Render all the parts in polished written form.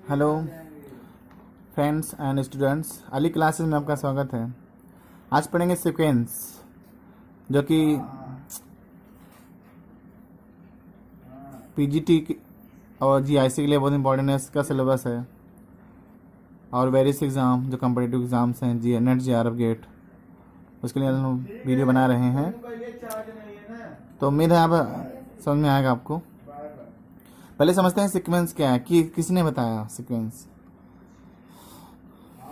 Hello friends and students, Ali classes में आपका स्वागत है। आज पढ़ेंगे सीक्वेंस, जो कि पीजीटी और जीआईसी के लिए बहुत इंपॉर्टेंट है। इसका सिलेबस है और वेरियस एग्ज़ाम जो कम्पिटिटिव एग्ज़ाम्स हैं, जी नेट जेआरएफ गेट, उसके लिए हम वीडियो बना रहे हैं। तो उम्मीद है आप समझ में आएगा आपको। पहले समझते हैं सीक्वेंस क्या है, कि किसने बताया सीक्वेंस।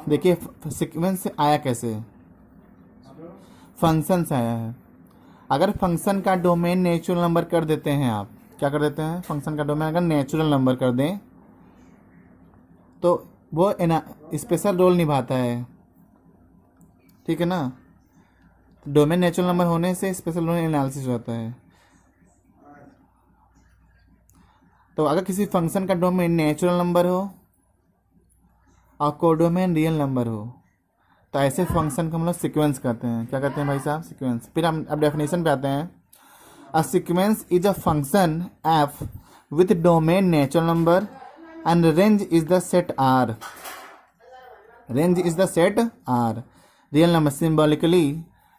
देखिए सीक्वेंस से आया कैसे, फंक्शन से आया है। अगर फंक्शन का डोमेन नेचुरल नंबर कर देते हैं, आप क्या कर देते हैं, फंक्शन का डोमेन अगर नेचुरल नंबर कर दें तो वो स्पेशल रोल निभाता है, ठीक है ना। डोमेन नेचुरल नंबर होने से स्पेशल रोल एनालिसिस होता है। तो अगर किसी फंक्शन का डोमेन नेचुरल नंबर हो और कोडोमेन रियल नंबर हो तो ऐसे फंक्शन को हम लोग सीक्वेंस कहते हैं। क्या कहते हैं भाई साहब, सीक्वेंस। फिर हम अब डेफिनेशन पे आते हैं। A sequence is a function f with domain natural number and range is the set R. Range is the set R, real number symbolically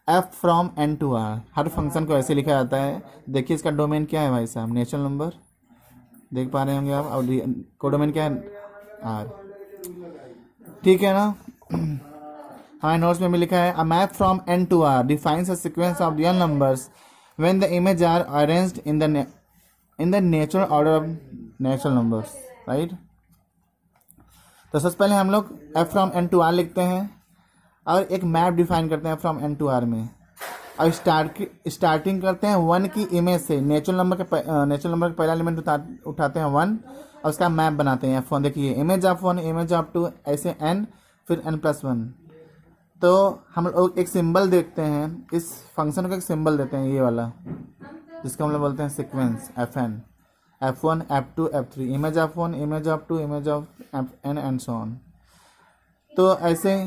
f from N to R. हर function को ऐसे लिखा जाता है। देखिए इसका डोमेन क्या है भाई साहब, नेचुरल नंबर, देख पा रहे होंगे आप, और कोडोमेन क्या है, आर, ठीक है ना। हमारे नोट्स में भी लिखा है a map from N to R defines a sequence of real numbers when the image are arranged in the natural order of natural numbers, right. तो सबसे पहले हम लोग f from N to R लिखते हैं और एक मैप डिफाइन करते हैं फ्रॉम एन टू आर में, और स्टार्टिंग करते हैं वन की इमेज से। नेचुरल नंबर का पहला एलिमेंट उठाते हैं वन और उसका मैप बनाते हैं F1। देखिए image of one, image of two, ऐसे n, फिर n+1। तो हम लोग एक सिंबल देखते हैं, इस फंक्शन को एक सिंबल देते हैं, ये वाला, जिसको हम लोग बोलते हैं sequence Fn, F1, F2, F3, image of one, image of two, image of n and so on. तो ऐसे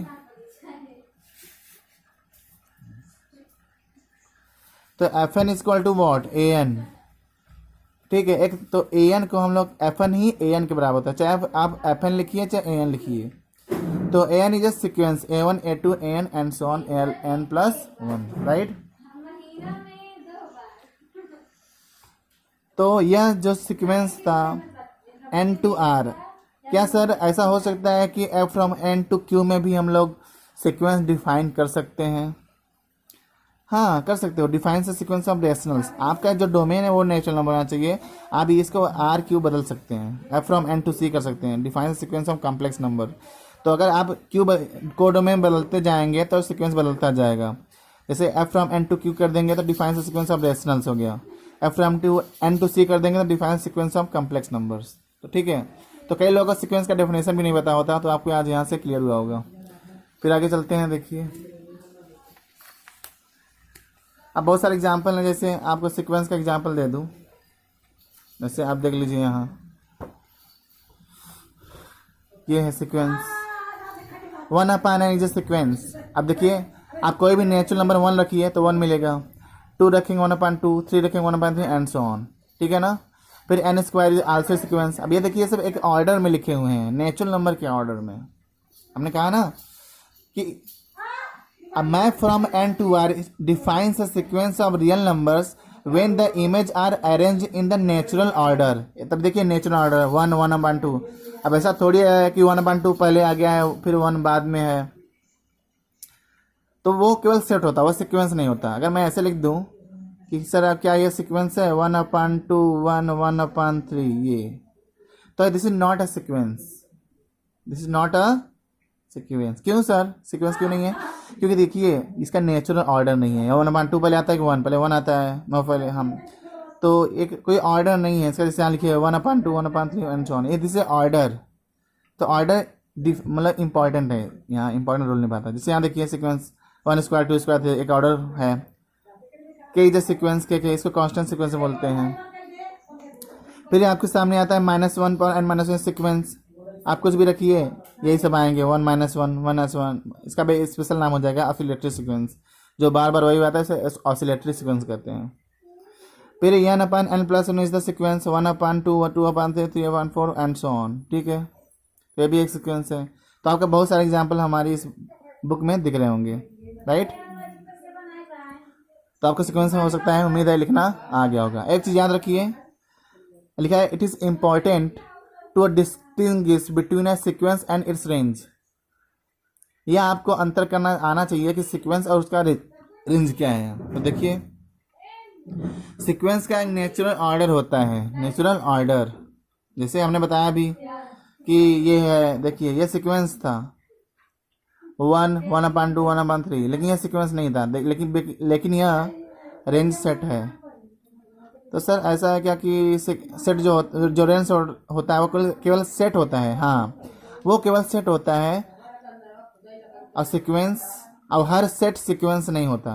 तो Fn is equal to what, an, ठीक है। एक तो an को हम लोग Fn ही an के बराबर होता है, चाहे आप Fn लिखिए चाहे an लिखिए। तो an is a sequence a1 a2 an and so on n+1, right. तो यह जो सीक्वेंस था n टू r, क्या सर ऐसा हो सकता है कि f from n to q में भी हम लोग सीक्वेंस डिफाइन कर सकते हैं? हाँ कर सकते हो। डिफाइंस सीक्वेंस ऑफ रेशनल्स, आपका जो डोमेन है वो नेचुरल नंबर होना चाहिए, आप इसको आर क्यू बदल सकते हैं, F from N to C कर सकते हैं। Defines sequence of complex number, तो अगर आप क्यू को डोमेन बदलते जाएंगे तो सीक्वेंस बदलता जाएगा। जैसे F from N to Q कर देंगे तो डिफाइंस सीक्वेंस ऑफ रेशनल्स हो गया, F from to N to C कर देंगे तो defines sequence of complex numbers. तो ठीक है, तो कई लोगों को सीक्वेंस का डेफिनेशन भी नहीं पता होता, तो आपको आज यहाँ से क्लियर हुआ होगा। फिर आगे चलते हैं। देखिए अब बहुत सारे एग्जाम्पल हैं, जैसे आपको सीक्वेंस का एग्जाम्पल दे दूं, जैसे आप देख लीजिए यहाँ, ये है sequence 1/n is a sequence. अब देखिए आप कोई भी नेचुरल नंबर 1 रखिए तो 1 मिलेगा, 2 रखेंगे 1/2, 3 रखेंगे 1/3 एंड सो ऑन, ठीक है ना। फिर n² इज आल्सो सीक्वेंस। अब ये देखिए सब एक ऑर्डर में लिखे हुए हैं, नेचुरल नंबर के ऑर्डर में। हमने कहा ना कि a map from n to r defines a sequence of real numbers when the image are arranged in the natural order। तब देखिए नेचुरल ऑर्डर 1 1/2। अब ऐसा थोड़ी है कि 1/2 पहले आ गया है फिर 1 बाद में है, तो वो केवल सेट होता है, वो सीक्वेंस नहीं होता। अगर मैं ऐसे लिख दूं कि सर अब क्या ये सीक्वेंस है 1/2 1 1/3, ये तो this is not a sequence, this is not a sequence. क्यों सर सीक्वेंस क्यों नहीं है? क्योंकि देखिए इसका नेचुरल ऑर्डर नहीं है। 1/2 पहले आता है कि 1 पहले 1 आता है, नो पहले हम, तो एक कोई ऑर्डर नहीं है इसका। जैसे यहाँ लिखिए 1/2 1/3 एंड सो ऑन, ये दिस ऑर्डर। तो ऑर्डर मतलब इंपॉर्टेंट है, यहाँ इंपॉर्टेंट रोल निभाता है। जैसे यहाँ देखिए सीक्वेंस 1² 2² एक ऑर्डर है, के इज सीक्वेंस के इसको कांस्टेंट सीक्वेंस बोलते हैं। फिर आपके सामने आता है -1 पर n-1 सीक्वेंस। आप कुछ भी रखिए यही सब आएंगे 1 -1 1 इसका भी स्पेशल नाम हो जाएगा ऑसिलेटरी सीक्वेंस, जो बार बार वही आता है, इसे ऑसिलेटरी सीक्वेंस कहते हैं। फिर n/n+1 is the sequence 1/2 2/3 3/4 and so on, ठीक है। तो ये भी एक सीक्वेंस है। तो आपका बहुत सारे एग्जाम्पल हमारी इस बुक में दिख रहे होंगे, राइट। तो आपको सीक्वेंस में हो सकता है, उम्मीद है लिखना आ गया होगा। एक चीज़ याद रखिए, लिखा है it is important to distinguish between a sequence and its range. यह आपको अंतर करना आना चाहिए कि सीक्वेंस और उसका रेंज क्या है। तो देखिए, सीक्वेंस का एक नेचुरल ऑर्डर होता है, नेचुरल ऑर्डर। जैसे हमने बताया अभी कि ये है, देखिए ये सीक्वेंस था 1, 1/2, 1/3, लेकिन यह सीक्वेंस नहीं था, लेकिन यह रेंज सेट है। तो सर ऐसा है क्या कि सेट जो रेंज होता है वो केवल सेट होता है? हाँ, वो केवल सेट होता है, और सीक्वेंस, अब हर सेट सीक्वेंस नहीं होता,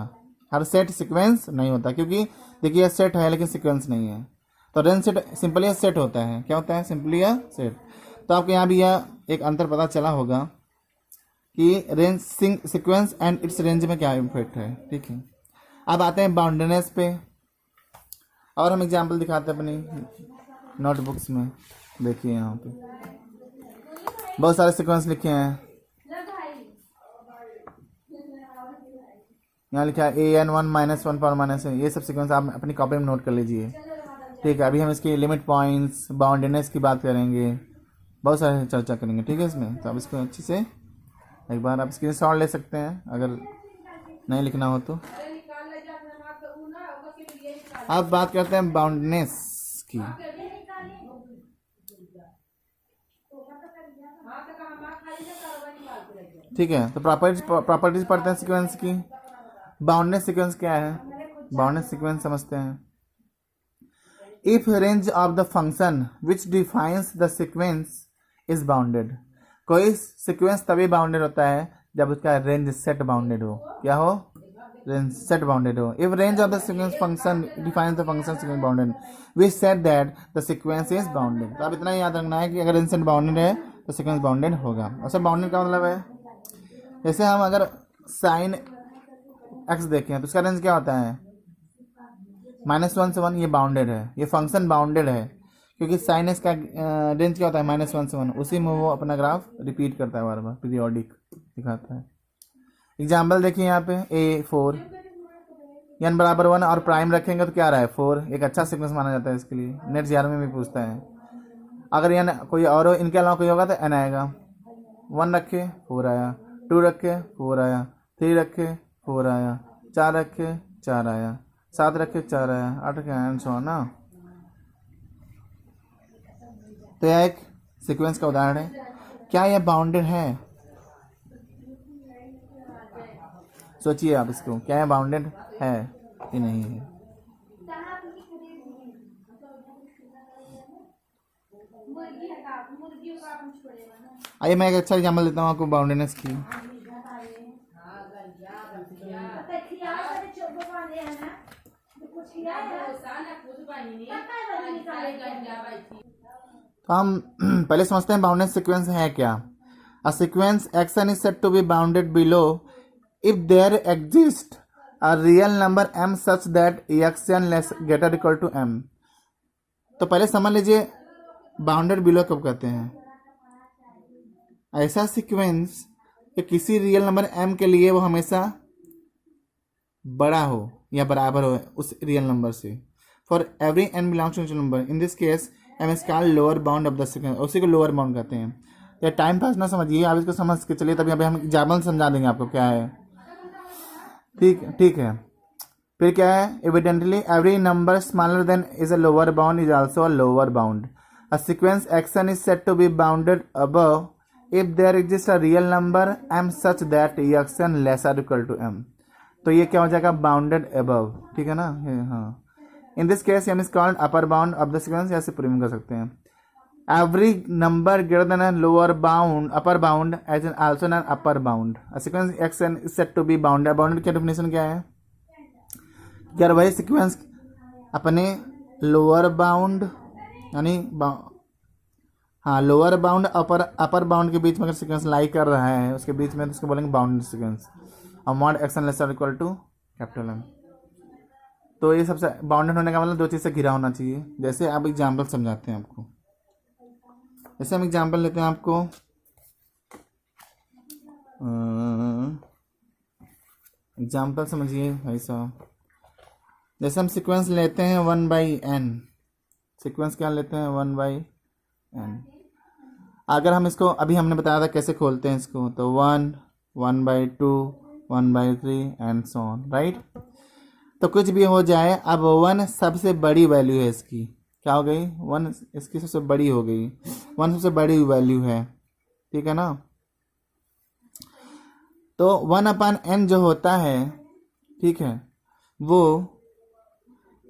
हर सेट सीक्वेंस नहीं होता, क्योंकि देखिए सेट है लेकिन सीक्वेंस नहीं है। तो रेंज सेट सिंपली सेट होता है। क्या होता है? Simply set. तो आपको यहाँ भी यह एक अंतर पता चला होगा कि range sequence and its range में क्या इफेक्ट है। ठीक है, अब आते हैं बाउंड्रीनेस पे, और हम एग्जाम्पल दिखाते हैं अपनी नोटबुक्स में। देखिए यहाँ पे बहुत सारे सीक्वेंस लिखे हैं। यहाँ लिखा है an1 -1 पावर -1। ये सब सीक्वेंस आप अपनी कॉपी में नोट कर लीजिए। ठीक है, अभी हम इसकी लिमिट पॉइंट्स, बाउंड्रीनेस की बात करेंगे, बहुत सारे चर्चा करेंगे। ठीक है इसमें, तो आप इसको अच्छे से एक बार आप स्क्रीनशॉट ले सकते हैं अगर नहीं लिखना हो तो। अब बात करते हैं बाउंड्रीनेस की। ठीक है, तो प्रॉपर्टीज पढ़ते हैं सीक्वेंस की। बाउंडेड सीक्वेंस क्या है? बाउंडेड सीक्वेंस समझते हैं। If range of the function which defines the sequence is bounded. कोई सीक्वेंस तभी बाउंडेड होता है जब उसका रेंज सेट बाउंडेड हो। क्या हो? रेंज सेट बाउंडेड हो। If range of the sequence function defines the function sequence bounded, we said that the sequence is bounded. तो अब इतना ही याद रखना है कि अगर रेंज सेट बाउंडेड है तो सीक्वेंस बाउंडेड होगा। और सर बाउंडेड का मतलब है, जैसे हम अगर साइन एक्स देखें तो उसका रेंज क्या होता है? -1 से 1। ये बाउंडेड है, ये फंक्शन बाउंडेड है, क्योंकि साइन एक्स का रेंज क्या होता है? -1 से 1। उसी में वो अपना ग्राफ रिपीट करता है, बार बार पीरियोडिक दिखाता है। एग्जाम्पल देखिए यहाँ पे A4 n = 1 और प्राइम रखेंगे तो क्या रहा है? 4। एक अच्छा सीक्वेंस माना जाता है इसके लिए। नेट जीआर में भी पूछता है। अगर n कोई और हो, इनके अलावा कोई होगा तो n आएगा। 1 रखे 4 आया, 2 रखे 4 आया, 3 रखे 4 आया, 4 रखे 4 आया, 7 रखे 4 आया, 8 रखे एंड सो ऑन ना। तो यह एक सीक्वेंस का उदाहरण है। क्या यह बाउंडेड है? सोचिए आप इसको, क्या यह बाउंडेड है कि नहीं है? आइए मैं एक अच्छा एग्जाम्पल देता हूँ आपको बाउंडेडनेस की। तो हम पहले समझते हैं बाउंडेड सीक्वेंस है क्या। A sequence action is said to be bounded below if there exists a real number m such that xn less greater equal to m। तो पहले समझ लीजिए बाउंडेड बिलो कब कहते हैं? ऐसा सीक्वेंस कि किसी रियल नंबर m के लिए वो हमेशा बड़ा हो या बराबर हो उस रियल नंबर से। For every n belongs to number, in this case m is called lower bound of the sequence. उसी को लोअर बाउंड कहते हैं। तो टाइम पास ना समझिए, आप इसको समझ के चलिए, तभी अभी हम एग्जाम्पल समझा देंगे आपको क्या है। ठीक है। फिर क्या है? Evidently every number smaller than is a lower bound is also a lower bound. A sequence action is said to be bounded above if there exist a real number m such that action lesser equal to m। तो ये क्या हो जाएगा? Bounded above. ठीक है ना? हाँ, in this case m is called upper bound of the sequence. ऐसे प्रूव कर सकते हैं। Every number greater than a lower bound, upper bound, as in also an upper bound. A sequence xn is said to be bounded. Bounded की definition क्या है? यार वही sequence अपने lower bound यानी lower bound upper bound के बीच में अगर sequence लाई कर रहा है उसके बीच में, तो उसको बोलेंगे bounded sequence। और mod xn lesser equal to capital M। तो ये सबसे बाउंडेड होने का मतलब दो चीज़ से घिरा होना चाहिए। जैसे आप एग्जाम्पल समझाते हैं आपको। जैसे हम एग्जाम्पल लेते हैं आपको एग्जाम्पल समझिए भाई साहब। जैसे हम सीक्वेंस लेते हैं 1/n, सीक्वेंस क्या लेते हैं 1/n। अगर हम इसको अभी हमने बताया था कैसे खोलते हैं इसको, तो 1, 1/2, 1/3 एंड सो ऑन, राइट। तो कुछ भी हो जाए, अब 1 सबसे बड़ी वैल्यू है इसकी, क्या हो गई 1 इसकी सबसे बड़ी हो गई, 1 सबसे बड़ी वैल्यू है, ठीक है ना। तो 1/n जो होता है, ठीक है, वो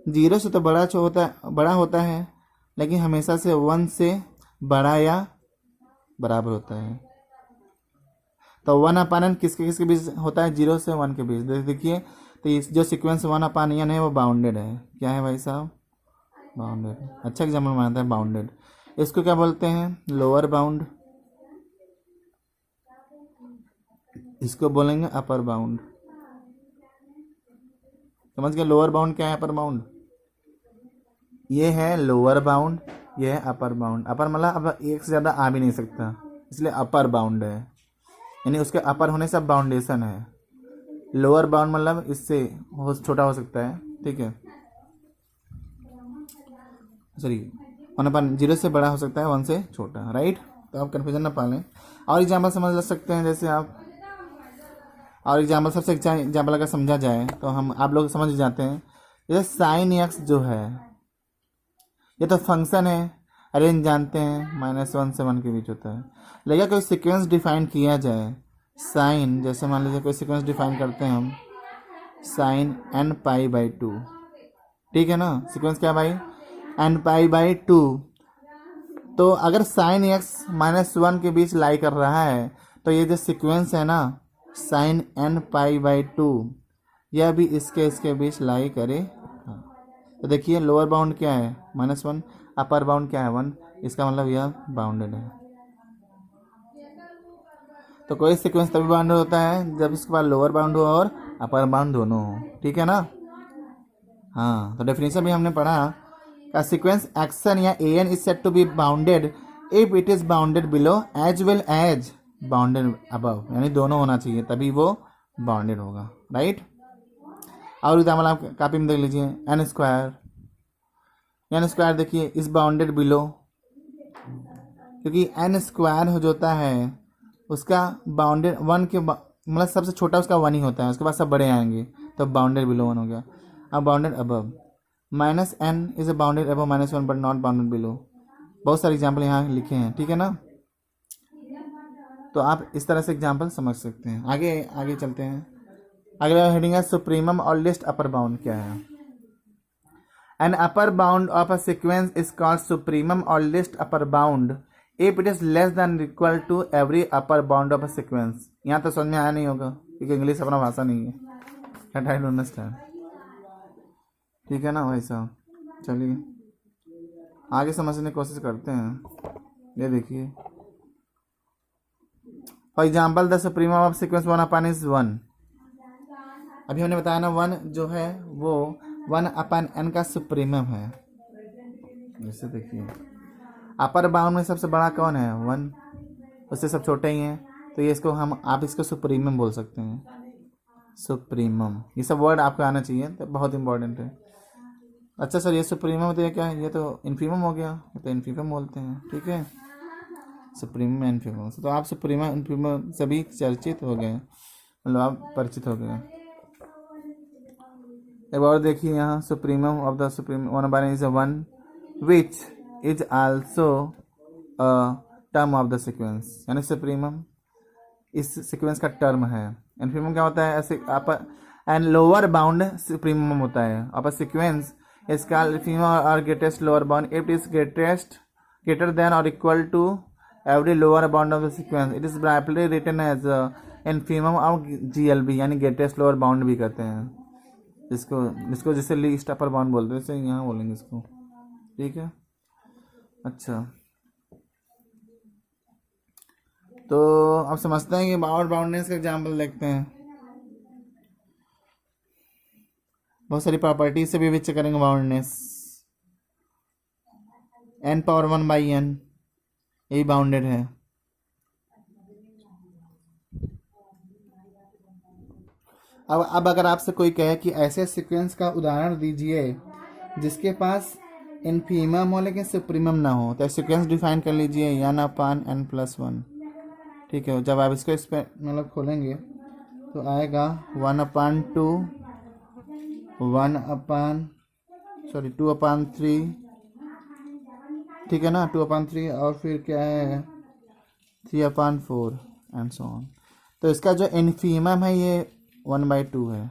0 से तो बड़ा होता है, लेकिन हमेशा से 1 से बड़ा या बराबर होता है। तो 1/n किसके किसके बीच होता है, 0 से 1 के बीच। देखिए, तो इस जो सीक्वेंस 1/n है वो बाउंडेड है। क्या है भाई साहब, बाउंडेड। अच्छा एग्जाम्पल मानता है बाउंडेड। इसको क्या बोलते हैं, लोअर बाउंड, इसको बोलेंगे अपर बाउंड। समझ गए, लोअर बाउंड क्या है, अपर बाउंड। ये है लोअर बाउंड, ये है अपर बाउंड। अपर मतलब अब एक से ज़्यादा आ भी नहीं सकता, इसलिए अपर बाउंड है, यानी उसके अपर होने से बाउंडेशन है। लोअर बाउंड मतलब इससे छोटा हो सकता है, ठीक है, सॉरी 1/0 से बड़ा हो सकता है, 1 से छोटा, राइट। तो आप कन्फ्यूजन ना पालें। और एग्जाम्पल समझ सकते हैं, जैसे आप और एग्जाम्पल, सबसे अच्छा एग्जाम्पल अगर समझा जाए तो हम आप लोग समझ जाते हैं। जैसे साइन एक्स जो है, ये तो फंक्शन है, रेंज जानते हैं -1 से 1 के बीच होता है। लेकिन कोई सीक्वेंस डिफाइन किया जाए, साइन, जैसे मान लीजिए कोई सीक्वेंस डिफाइन करते हैं हम, साइन nπ/2, ठीक है ना। सीक्वेंस क्या भाई, nπ/2। तो अगर साइन एक्स -1 के बीच लाई कर रहा है, तो ये जो सीक्वेंस है ना साइन nπ/2, यह भी इसके बीच लाई करे। तो देखिए लोअर बाउंड क्या है -1, अपर बाउंड क्या है 1, इसका मतलब यह बाउंडेड है। तो कोई सीक्वेंस तभी बाउंडेड होता है जब इसके पास लोअर बाउंड हो और अपर बाउंड दोनों हो, ठीक है ना। हाँ, तो डेफिनेशन भी हमने पढ़ा, का सीक्वेंस एक्शन या an is said to be bounded if it is bounded below as well as bounded above, यानी दोनों होना चाहिए तभी वो बाउंडेड होगा, राइट। और एग्जाम्पल आप कापी में देख लीजिए, n स्क्वायर देखिए इज बाउंडेड बिलो, क्योंकि n स्क्वायर हो जाता है उसका बाउंडेड 1 के मतलब सबसे छोटा उसका 1 ही होता है, उसके बाद सब बड़े आएंगे, तो बाउंडेड बिलो 1 हो गया। अब bounded above, -n is a bounded above -1 but not bounded below. बहुत सारे एग्जाम्पल यहाँ लिखे हैं, ठीक है ना। तो आप इस तरह से एग्जाम्पल समझ सकते हैं। आगे चलते हैं। अगला हेडिंग है supremum or least upper bound क्या है। An upper bound of a sequence is called supremum or least upper bound if it is less than equal to every upper bound of a sequence. यहाँ तो समझ में आया नहीं होगा क्योंकि इंग्लिश अपना भाषा नहीं है, आई डोंट अंडरस्टैंड, ठीक है ना भाई साहब। चलिए आगे समझने की कोशिश करते हैं। ये देखिए, for example the supremum of sequence 1/n। अभी हमने बताया ना 1 जो है वो 1/n का सुप्रीमम है। जैसे देखिए अपर बाउंड में सबसे बड़ा कौन है 1, उससे सब छोटे ही हैं, तो ये इसको आप इसको सुप्रीमम बोल सकते हैं, सुप्रीमम। ये सब वर्ड आपको आना चाहिए, तो बहुत इंपॉर्टेंट है। अच्छा सर, ये सुप्रीमम तो ये क्या है, ये तो इन्फीमम हो गया, ये तो इन्फीमम बोलते हैं, ठीक है, सुप्रीमम इन्फीमम। तो आप सुप्रीमम इन्फीमम सभी चर्चित हो गए, मतलब आप परिचित हो गए। एक और देखिए यहाँ, supremum of the supreme 1/n is 1 which is also a term of the sequence, यानी सुप्रीमम इस सीक्वेंस का टर्म है। इन्फीमम क्या होता है, ऐसे आप एंड लोअर बाउंड सुप्रीमम होता है। अब sequence is called infimum or greatest lower bound if it is greater than or equal to every lower bound of the sequence. It is briefly written as infimum of GLB, यानी greatest lower bound भी कहते हैं इसको जैसे least upper bound बोलते हैं, जैसे यहाँ बोलेंगे इसको, ठीक है। अच्छा, तो अब समझते हैं कि बाउंड बाउंडनेस का एग्जाम्पल देखते हैं। बहुत सारी प्रॉपर्टीज से भी विचार करेंगे बाउंडनेस। n⁴ 1/n यही बाउंडेड है। अब अगर आपसे कोई कहे कि ऐसे सीक्वेंस का उदाहरण दीजिए जिसके पास इन्फीमम हो लेकिन सुप्रीमम ना हो, तो सीक्वेंस डिफाइन कर लीजिए n/n+1। ठीक है, जब आप इसको इस पर मतलब खोलेंगे तो आएगा 1/2, 2/3, ठीक है ना, 2/3, और फिर क्या है 3/4 एंड सो ऑन। तो इसका जो इन्फीमम है ये 1/2 है।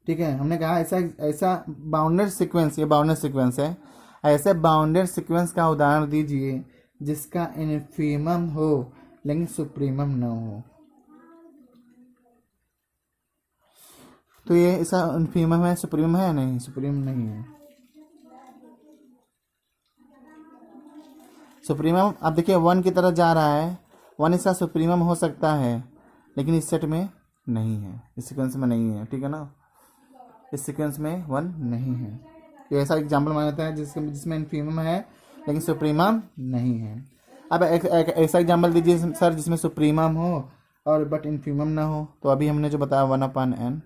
ठीक है, हमने कहा ऐसा ऐसा बाउंडेड सीक्वेंस, ये बाउंडेड सीक्वेंस है, ऐसे बाउंडेड सीक्वेंस का उदाहरण दीजिए जिसका इन्फीमम हो लेकिन सुप्रीमम ना हो। तो ये इसका इन्फीमम है, सुप्रीमम है नहीं, सुप्रीम नहीं है। सुप्रीमम अब देखिए 1 की तरफ जा रहा है, 1 इसका सुप्रीमम हो सकता है लेकिन इस सेट में नहीं है, इस सीक्वेंस में नहीं है। ठीक है ना, इस सीक्वेंस में 1 नहीं है। तो ऐसा एग्जाम्पल माना जाता है जिसमें इन्फीमम है लेकिन सुप्रीमम नहीं है। अब एक ऐसा एग्जाम्पल दीजिए सर जिसमें सुप्रीमम हो और बट इन्फीमम ना हो। तो अभी हमने जो बताया 1/n,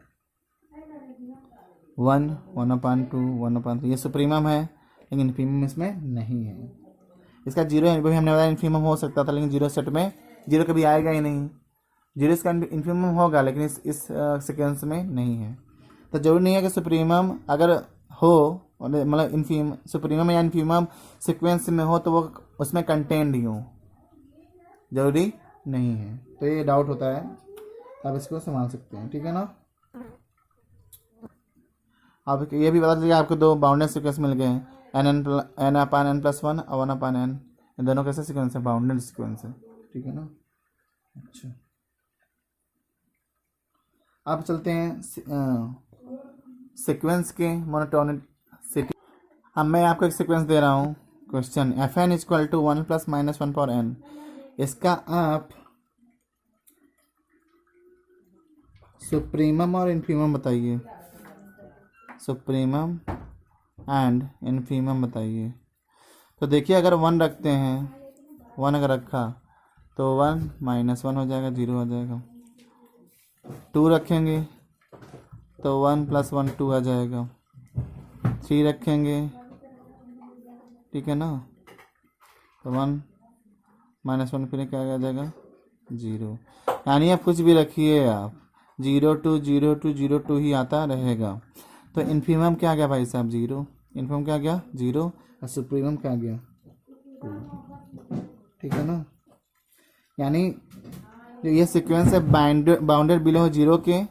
1, 1/2, 1/3, ये सुप्रीमम है लेकिन इन्फीमम इसमें नहीं है। इसका जीरो है, हमने बताया इन्फीमम हो सकता था लेकिन जीरो सेट में जीरो कभी आएगा ही नहीं। जीरो इसका इन्फीमम होगा लेकिन इस सीक्वेंस में नहीं है। तो जरूरी नहीं है कि सुप्रीमम अगर हो मतलब इन्फीम सुप्रीमम या इन्फीमम सीक्वेंस में हो तो वो उसमें कंटेंड ही हो, जरूरी नहीं है। तो ये डाउट होता है, आप इसको संभाल सकते हैं। ठीक है ना, आप ये भी बता दीजिए आपको दो बाउंडेड सीक्वेंस मिल गए हैं, n/n+1 और 1/n। इन दोनों कैसे सीक्वेंस है, बाउंडेड सीक्वेंस है। ठीक है ना, अच्छा आप चलते हैं सीक्वेंस के मोनोटोनिक। अब मैं आपको एक सीक्वेंस दे रहा हूँ, क्वेश्चन fn = 1 + -1 for n। इसका आप सुप्रीमम और इन्फीमम बताइए, सुप्रीमम एंड इन्फीमम बताइए। तो देखिए अगर 1 रखते हैं, 1 अगर रखा तो 1 -1 हो जाएगा, 0 हो जाएगा। 2 रखेंगे तो 1 + 1 2 आ जाएगा। 3 रखेंगे, ठीक है ना, तो 1 -1 फिर क्या आ जाएगा 0। यानी आप कुछ भी रखिए, आप 0 2 0 2 0 2 ही आता रहेगा। तो इन्फीमम क्या आ गया भाई साहब 0, इन्फीमम क्या आ गया 0, और सुप्रीमम क्या आ गया 2। ठीक है ना, यानी जो ये सीक्वेंस है बाउंडेड बिलो 0 के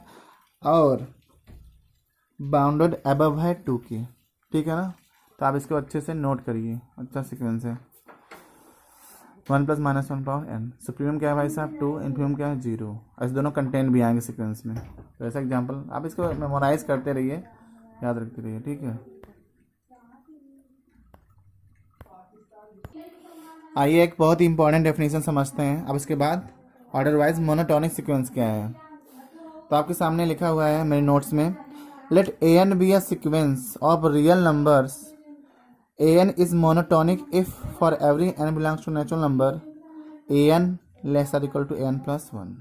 और बाउंडेड अबव है 2 के। ठीक है ना, तो आप इसको अच्छे से नोट करिए, अच्छा सीक्वेंस है। 1 + -1 पावर n, सुप्रीमम क्या है भाई साहब 2, इन्फीमम क्या है 0। ऐसे दोनों कंटेंट भी आएंगे सीक्वेंस में। तो ऐसा एग्जांपल आप इसको मेमोराइज करते रहिए, याद रखते रहिए। ठीक है, आइए एक बहुत ही इंपॉर्टेंट डेफिनेशन समझते हैं। अब इसके बाद ऑर्डर वाइज मोनोटोनिक सीक्वेंस क्या है। तो आपके सामने लिखा हुआ है मेरे नोट्स में, let an be a sequence of real numbers, an is monotonic if for every n belongs to natural number an <= an+1।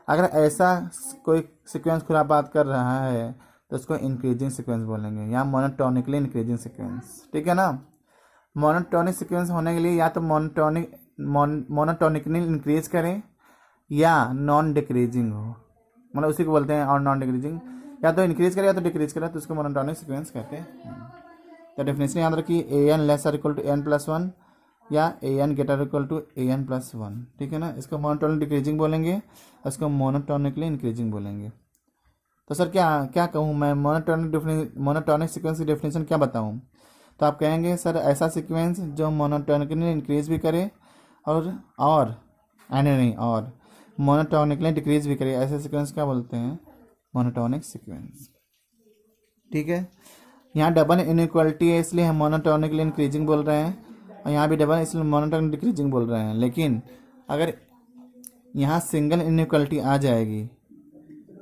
अगर ऐसा कोई सीक्वेंस खुरापात कर रहा है तो उसको इंक्रीजिंग सीक्वेंस बोलेंगे या मोनोटोनिकली इंक्रीजिंग सीक्वेंस। ठीक है ना, मोनोटोनिक सीक्वेंस होने के लिए या तो मोनोटोनिकली इंक्रीज करें या नॉन डिक्रीजिंग हो, मतलब उसी को बोलते हैं, और नॉन डिक्रीजिंग या तो इंक्रीज करे या तो डिक्रीज करे, तो उसको मोनोटोनिक सीक्वेंस कहते हैं। तो डेफिनेशन याद रखिए, an <= n+1 या an > an+1। ठीक है ना, इसको मोनोटोनिक डिक्रीजिंग बोलेंगे, इसको मोनोटोनिकली इंक्रीजिंग बोलेंगे। तो सर क्या कहूँ मैं, मोनोटोनिक सीक्वेंस की डेफिनेशन क्या बताऊँ। तो आप कहेंगे सर ऐसा सीक्वेंस जो मोनोटोनिकली इंक्रीज भी करे और मोनोटोनिकली डिक्रीज भी करे, ऐसे सीक्वेंस क्या बोलते हैं, मोनोटोनिक सीक्वेंस। ठीक है, यहाँ डबल इनइक्वालिटी है इसलिए हम मोनोटोनिकली इंक्रीजिंग बोल रहे हैं, और यहाँ भी डबल इसलिए मोनोटोनिक डिक्रीजिंग बोल रहे हैं। लेकिन अगर यहाँ सिंगल इनइक्वालिटी आ जाएगी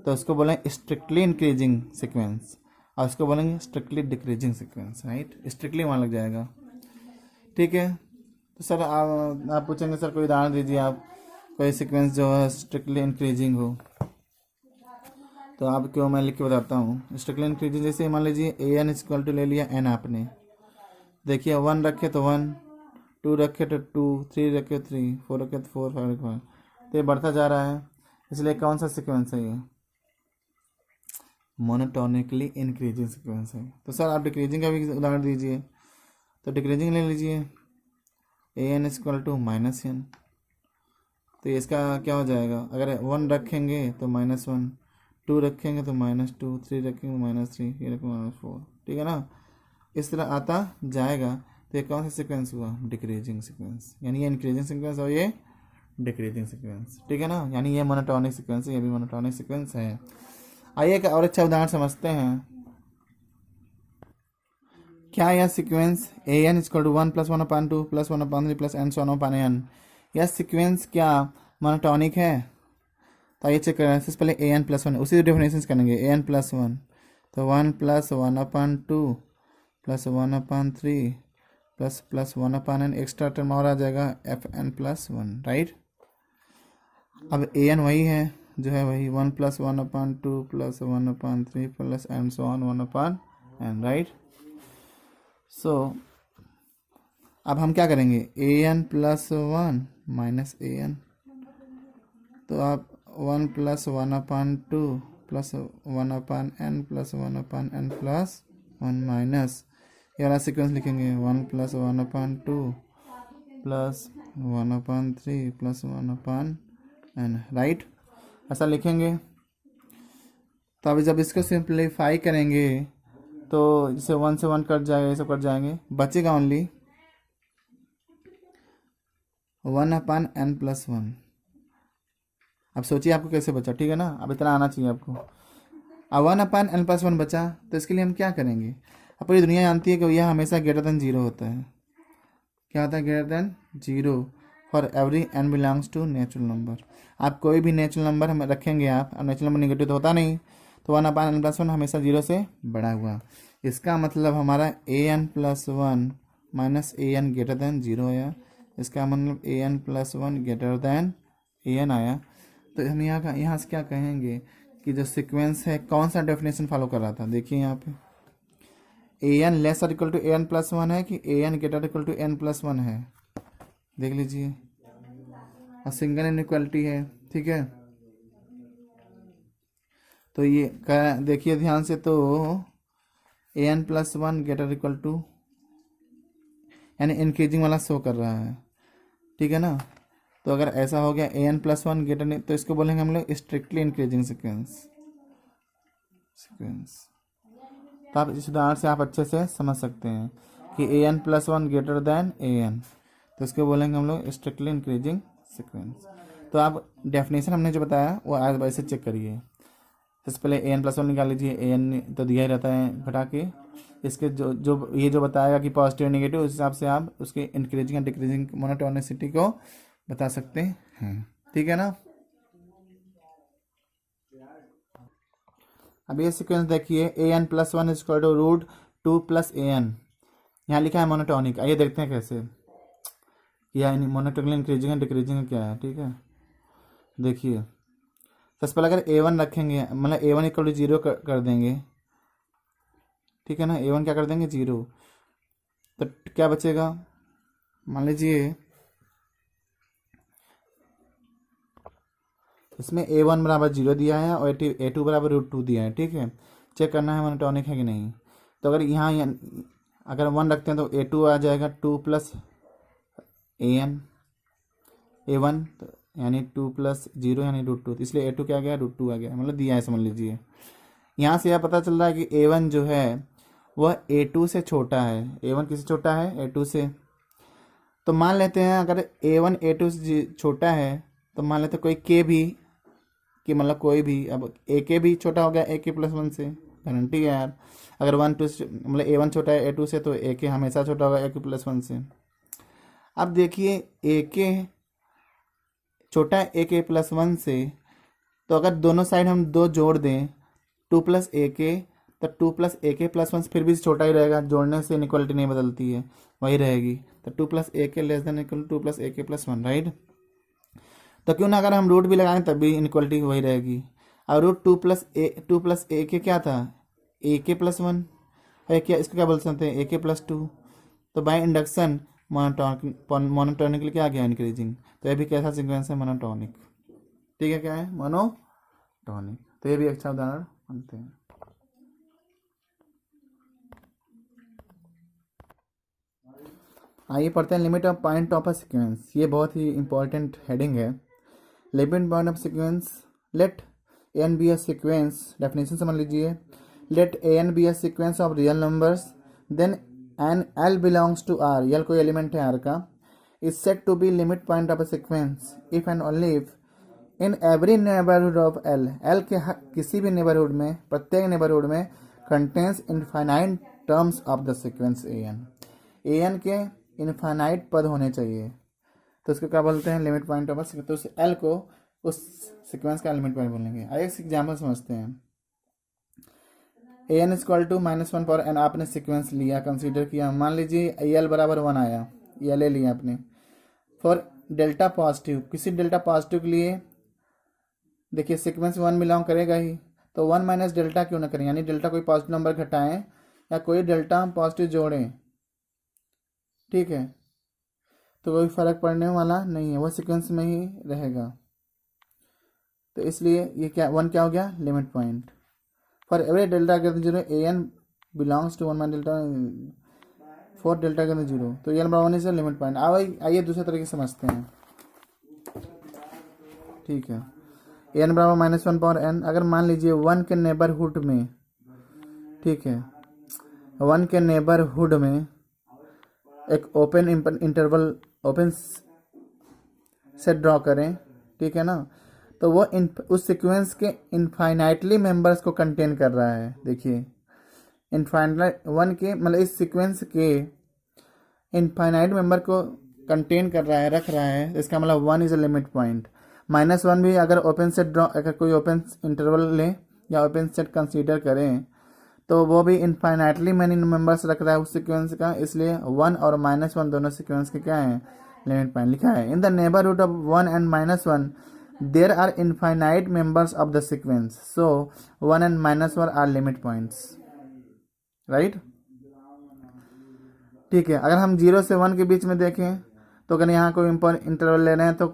तो उसको बोलेंगे स्ट्रिक्टली इंक्रीजिंग सीक्वेंस, और उसको बोलेंगे strictly decreasing sequence. Right, strictly वहाँ लग जाएगा। ठीक है, तो सर आप पूछेंगे सर कोई उदाहरण दीजिए आप। कोई सीक्वेंस जो है स्ट्रिक्टली इंक्रीजिंग हो, तो आपको मैं लिख के बताता हूँ। स्ट्रिक्टली इंक्रीजिंग जैसे मान लीजिए ए एन इक्वल टू ले लिया एन आपने, देखिए 1 रखे तो 1, 2 रखे तो 2, 3 रखे तो 3, 4 रखे तो 4, 5 रखे तो 5, तो ये बढ़ता जा रहा है। इसलिए कौन सा सीक्वेंस है ये? मोनोटोनिकली इंक्रीजिंग सीक्वेंस है। तो सर आप डिक्रीजिंग का भी उदाहरण दीजिए, तो डिक्रीजिंग ले लीजिए A N equal to minus N, तो इसका क्या हो जाएगा? अगर 1 रखेंगे तो -1, 2 रखेंगे तो -2, 3 रखेंगे तो -3, ये रखेंगे -4, ठीक है ना? इस तरह आता जाएगा। तो ये कौन सा सीक्वेंस हुआ? Decreasing sequence. यानी ये इंक्रीजिंग सीक्वेंस और ये डिक्रीजिंग सीक्वेंस, ठीक है ना? यानी ये मोनोटोनिक सीक्वेंस है, ये भी मोनोटोनिक सीक्वेंस है। आइए एक और अच्छा उदाहरण समझते हैं। क्या यह sequence a N equal to 1 + 1/2 + 1/3 + n so on n, यह सीक्वेंस क्या मोनोटोनिक है? तो आइए चेक करें। सबसे पहले ए एन + 1 उसी डेफिनेशन करेंगे। ए एन + 1 तो 1 + 1/2 + 1/3 + 1/n, एक्स्ट्रा टर्म और आ जाएगा fn + 1, राइट? अब ए एन वही है जो है वही 1 + 1/2 + 1/3 + n so on 1/n, right? So अब हम क्या करेंगे? A N + 1 minus A N, तो आप 1 + 1/2 + 1/n + 1/n + 1 माइनस ये वाला सीक्वेंस लिखेंगे 1 + 1/2 + 1/3 + 1/n, राइट? ऐसा लिखेंगे। तो अभी जब इसको सिंप्लीफाई करेंगे तो जैसे 1 से 1 कट जाएगा, ये सब कट जाएंगे, बचेगा ओनली 1/n + 1। अब सोचिए आपको कैसे बचा, ठीक है ना? अब इतना आना चाहिए आपको। अब 1/n + 1 बचा, तो इसके लिए हम क्या करेंगे? अब पूरी दुनिया जानती है कि यह हमेशा >0 होता है। क्या होता है? >0 for every n belongs to natural number. आप कोई भी नेचुरल नंबर हम रखेंगे, आप नेचुरल नंबर निगेटिव तो होता नहीं, तो 1/n + 1 हमेशा 0 से बड़ा हुआ। इसका मतलब हमारा ए एन + 1 माइनस ए एन >0 आया। इसका मतलब ए एन + 1 ए एन आया। तो हम यहाँ से क्या कहेंगे कि जो सीक्वेंस है कौन सा डेफिनेशन फॉलो कर रहा था? देखिए यहाँ पे ए एन लेस और इक्वल टू ए एन + 1 है कि ए एन > n + 1 है, देख लीजिए। और सिंगल इनइक्वालिटी है, ठीक है? तो ये देखिए ध्यान से, तो ए एन + 1 यानी इंक्रीजिंग वाला शो कर रहा है, ठीक है ना? तो अगर ऐसा हो गया ए एन + 1 तो इसको बोलेंगे हम लोग स्ट्रिक्टली इंक्रीजिंग सीक्वेंस। तो आप इस उदाहरण से आप अच्छे से समझ सकते हैं कि ए एन + 1 ए एन, तो इसको बोलेंगे हम लोग स्ट्रिक्टली इंक्रीजिंग सीक्वेंस। तो आप डेफिनेशन हमने जो बताया वो आज वैसे चेक करिए। सबसे पहले ए एन + 1 निकाल लीजिए। ए एन तो दिया ही रहता है घटा के, इसके जो बताएगा कि पॉजिटिव नेगेटिव, उस हिसाब से आप उसके इंक्रीजिंग एंड डिक्रीजिंग मोनोटोनिसिटी को बता सकते हैं, ठीक है ना? अब ये सीक्वेंस देखिए ए एन + 1 = √2 + ए एन, यहाँ लिखा है मोनोटोनिक। आइए देखते हैं कैसे या मोनोटोनिकली इंक्रीजिंग एंड डिक्रीजिंग क्या है, ठीक है? देखिए सबसे पहले अगर a1 रखेंगे, मतलब a1 = 0 कर देंगे, ठीक है ना? a1 क्या कर देंगे? 0, तो क्या बचेगा? मान लीजिए इसमें a1 = 0 दिया है और a2 = √2 दिया है, ठीक है? चेक करना है मोनोटोनिक है कि नहीं। तो अगर यहाँ अगर 1 रखते हैं तो a2 आ जाएगा 2 + a1 यानी 2 + 0 यानी √2, तो इसलिए a2 क्या आ गया? √2 आ गया, मतलब दिया है, समझ लीजिए। यहाँ से यह पता चल रहा है कि a1 जो है वह a2 से छोटा है। a1 किससे छोटा है? a2 से। तो मान लेते हैं अगर a1 a2 से छोटा है, तो मान लेते हैं कोई k भी, कि मतलब कोई भी, अब ak भी छोटा हो गया ak + 1 से, गारंटी है यार। अगर 1 2 मतलब a1 छोटा है a2 से, तो ak हमेशा छोटा होगा ak + 1 से। अब देखिए ak छोटा है ak + 1 से, तो अगर दोनों साइड हम 2 जोड़ दें 2 + ak, तो 2 + ak + 1 फिर भी छोटा ही रहेगा, जोड़ने से इनइक्वालिटी नहीं बदलती है, वही रहेगी। तो 2 + ak <= 2 + ak + 1, राइट? तो क्यों ना अगर हम रूट भी लगाएं तब भी इनक्वलिटी वही रहेगी। और रूट टू प्लस ए के क्या था, ए के प्लस वन, है क्या, इसको क्या बोल सकते हैं, ए के प्लस टू। तो बाय इंडक्शन मोनोटॉनिकली क्या आ गया, इंक्रीजिंग। तो ये भी कैसा सीक्वेंस है, मोनोटॉनिक। ठीक है, क्या है, मोनोटॉनिक। तो ये भी अच्छा उदाहरण मानते हैं। आइए पढ़ते हैं limit of point of a sequence. ये बहुत ही इंपॉर्टेंट हेडिंग है। Limit point of sequence, let a n be a sequence, definition समझ लीजिए। Let a n be a sequence of real numbers then n l belongs to R, l कोई element है R का, is set to be limit point of a sequence if and only if in every neighbourhood of l, l के किसी भी neighbourhood में, प्रत्येक neighbourhood में contains infinite terms of the sequence a n के infinite पद होने चाहिए। तो उसको क्या बोलते हैं, लिमिट पॉइंट ऑफ अ। तो उस एल को उस सीक्वेंस का लिमिट पॉइंट बोलेंगे। आइए एक एग्जाम्पल समझते हैं। ए एन इक्वल टू -1 पर एन आपने सीक्वेंस लिया, कंसीडर किया। मान लीजिए एल बराबर 1 आया, ये ले लिया आपने। फॉर डेल्टा पॉजिटिव, किसी डेल्टा पॉजिटिव के लिए देखिए सीक्वेंस 1 बिलोंग करेगा ही, तो 1 माइनस डेल्टा क्यों ना करें, यानी डेल्टा कोई पॉजिटिव नंबर घटाएं या कोई डेल्टा पॉजिटिव जोड़ें। ठीक है, तो कोई फर्क पड़ने वाला नहीं है, वह सीक्वेंस में ही रहेगा। तो इसलिए ये क्या 1 क्या हो गया, limit point. For every delta greater zero A N belongs to 1 minus delta for delta greater zero, तो एन बराबर 1 इज लिमिट पॉइंट। आइए दूसरे तरीके से समझते हैं। ठीक है, एन बराबर -1 पावर एन, अगर मान लीजिए 1 के नेबरहुड में, ठीक है, 1 के नेबरहुड में एक open interval, open set draw करें, ठीक है ना, तो वो उस सीक्वेंस के इनफाइनाइटली मेंबर्स को कंटेन कर रहा है। देखिए इनफाइनाइट 1 के मतलब इस सीक्वेंस के इनफाइनाइट मेंबर को कंटेन कर रहा है, रख रहा है, इसका मतलब 1 इज अ लिमिट पॉइंट। -1 भी अगर ओपन सेट ड्रॉ, अगर कोई ओपन इंटरवल लें या ओपन सेट कंसीडर करें तो वो भी इनफाइनाइटली मैनी मेंबर्स रख रहा है उस सीक्वेंस का, इसलिए 1 और -1 दोनों सीक्वेंस के क्या है, लिमिट पॉइंट। लिखा है in the neighbourhood of 1 and -1 there are infinite members of the sequence, so 1 and -1 are limit points, right. ठीक है, अगर हम 0 से 1 के बीच में देखें तो अगर यहाँ कोई इंटरवल ले रहे हैं तो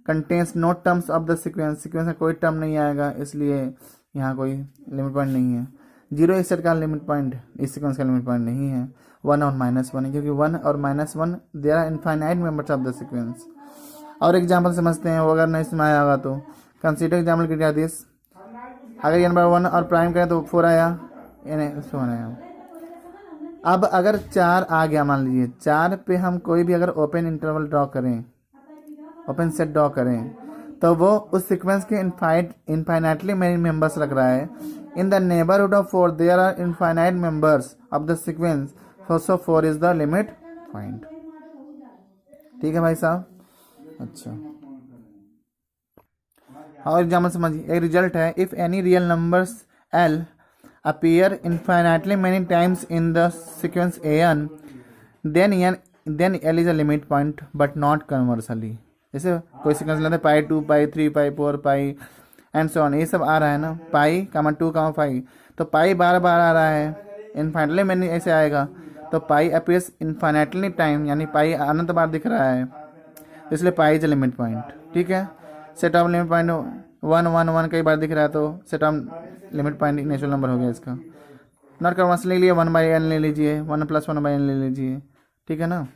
contains no terms of the sequence, sequence में कोई टर्म नहीं आएगा, इसलिए यहाँ कोई लिमिट पॉइंट नहीं है। 0 इस सेट का लिमिट पॉइंट, इस सीक्वेंस का लिमिट पॉइंट नहीं है। 1 और -1 है, क्योंकि 1 और -1 there are infinite members of the sequence. और एग्जाम्पल समझते हैं, वो अगर नहीं सुनाया होगा तो कंसीडर एग्जाम्पल क्रिएट दिस। अगर n बराबर 1 और प्राइम करें तो 4 आया, n 1 आया। अब अगर 4 आ गया, मान लीजिए 4 पे हम कोई भी अगर ओपन इंटरवल ड्रॉ करें, ओपन सेट ड्रॉ करें, तो वो उस सीक्वेंस के इनफाइनाइटली मेनी मेंबर्स रख रहा है। In the neighbourhood of 4 there are infinite members of the sequence, so 4 is the limit point. ठीक है भाई साहब, अच्छा। और एग्जाम्पल समझिए, एक रिजल्ट है, if any real numbers L appear infinitely many times in the sequence an, then L is a limit point but not conversely। जैसे कोई सीक्वेंस लेते हैं पाई 2 पाई 3 पाई 4 पाई एंड सो ऑन, ये सब आ रहा है ना, पाई कामा 2 कामा 5, तो पाई बार बार आ रहा है, इनफाइनटली मैनी ऐसे आएगा, तो पाई अपीयर्स इनफाइनाइटली टाइम, यानी पाई अनंत बार दिख रहा है, इसलिए पाई इज लिमिट पॉइंट। ठीक है, सेट ऑफ लिमिट पॉइंट 1 1 1 कई बार दिख रहा है, तो set of limit point natural number हो गया इसका। नॉट कन्वर्स ले लिए, 1/n ले लीजिए, 1 + 1/n ले लीजिए, ठीक है ना।